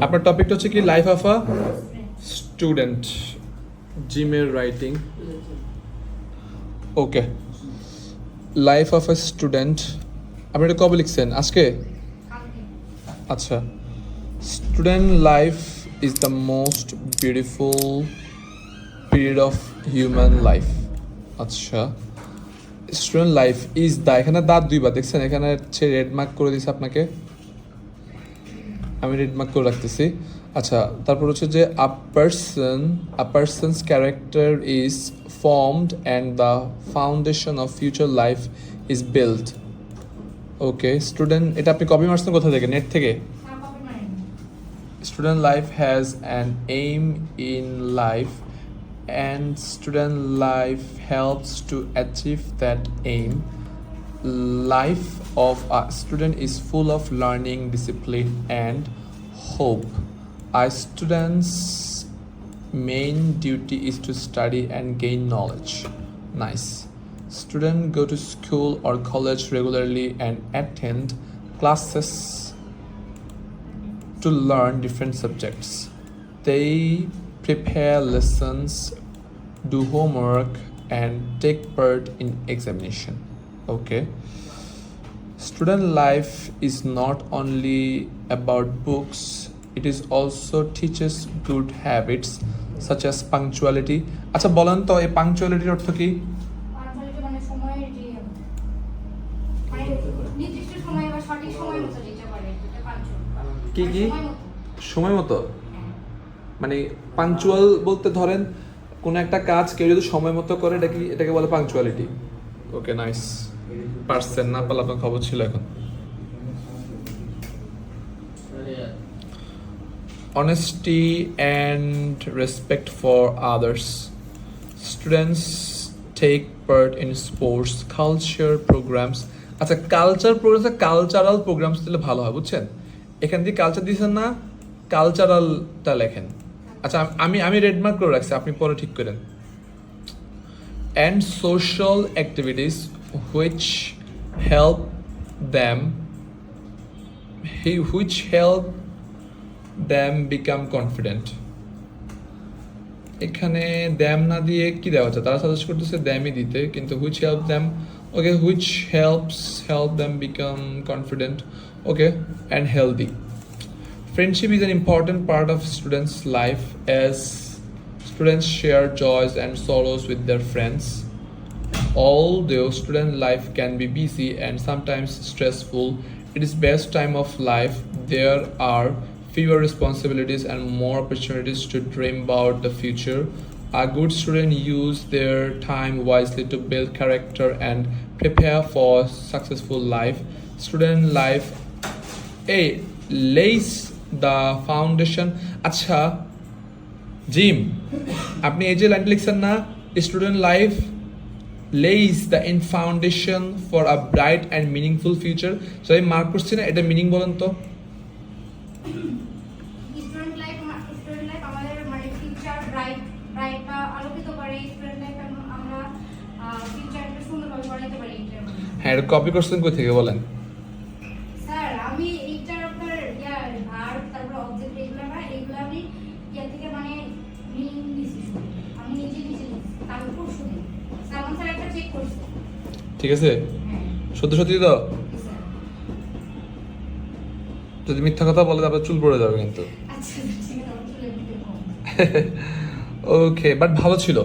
আপনার টপিকটা হচ্ছে কি লাইফ অফ আ স্টুডেন্ট, জিমের writing. Okay, life of a student আপনি এটা কবে লিখছেন? আজকে? আচ্ছা, student life is the most beautiful period of human life. আচ্ছা, স্টুডেন্ট লাইফ ইজ দ্য, এখানে দাঁত দুইবার দেখছেন, এখানে হচ্ছে রেড মার্ক করে দিছে আপনাকে, আমি রেড মার্ক করে রাখতেছি। আচ্ছা, তারপর হচ্ছে যে a person's character is formed and the foundation of future life is build. Okay, student, এটা আপনি কপি মারছেন কোথা থেকে? নেট থেকে? Student life has an aim in life and student life helps to achieve that aim. Life of a student is full of learning, discipline and hope. A student's main duty is to study and gain knowledge. Nice. Students go to school or college regularly and attend classes to learn different subjects. They prepare lessons, do homework and take part in examination. Okay, student life is not only about books, it is also teaches good habits such as punctuality. আচ্ছা বলেন তো এই পাংচুয়ালিটির অর্থ কি? Punctuality মানে সময়ের যে মানে নির্দিষ্ট সময়ে বা সঠিক সময় মতো যেতে পারে এটা পাংচুয়াল। কি কি? সময় মতো, মানে পাংচুয়াল বলতে ধরেন কোনো একটা কাজ কেউ যদি সময় মতো করে এটাকে বলে পাংচুয়ালিটি। ওকে, নাইস, পারছেন না পারলে আপনার খবর ছিল। এখন honesty and respect for others. Students take part in sports, culture programs. আচ্ছা, কালচার প্রোগ্রামস, কালচারাল প্রোগ্রামস দিলে ভালো হয়, বুঝছেন? এখান থেকে কালচার দিয়েছেন না, কালচারালটা লেখেন। আচ্ছা, আমি রেড মার্ক করে রাখছি, আপনি পরে ঠিক করেন। And social activities which help them become confident. এখানে দ্যাম না দিয়ে কি দেওয়া হচ্ছে? তারা সাজেস্ট করতেছে দ্যামই দিতে, কিন্তু which help them. Okay, which help them become confident. Okay, and healthy. Friendship is an important part of students' life as students share joys and sorrows with their friends. Although student life can be busy and sometimes stressful, it is best time of life. There are fewer responsibilities and more opportunities to dream about the future. A good student use their time wisely to build character and prepare for successful life. Student life lays the foundation. আচ্ছা gym, আপনি এই যে লাইনটা লিখছেন না, student life lays the in foundation for a bright and meaningful future. So আমি mark করছি না, এটা মিনিং বলেন তো। স্টুডেন্ট লাইফ আমাদের মানে ফিউচার ব্রাইট বা আলোকিত করে। স্টুডেন্ট লাইফ আমরা ফিউচারটা সুন্দরভাবে বানাতে পারি। হ্যাঁ, এটা কপি করছেন কই থেকে বলেন? স্যার আমি এইটার আপনার ভার্ব তারপর অবজেক্ট এগুলো না, এগুলো আমি থেকে মানে মিনিং দিছি, আমি নিজে লিখছি, তারপর শুনি সালমান স্যার একটা চেক করছে। ঠিক আছে, সত্যি সত্যি তো। যদি মিথ্যা কথা বলে তারপর চুল পড়ে যাবে কিন্তু। আচ্ছা ঠিক আছে, আমার চুলে দিতে কম। ওকে, বাট ভালো ছিল।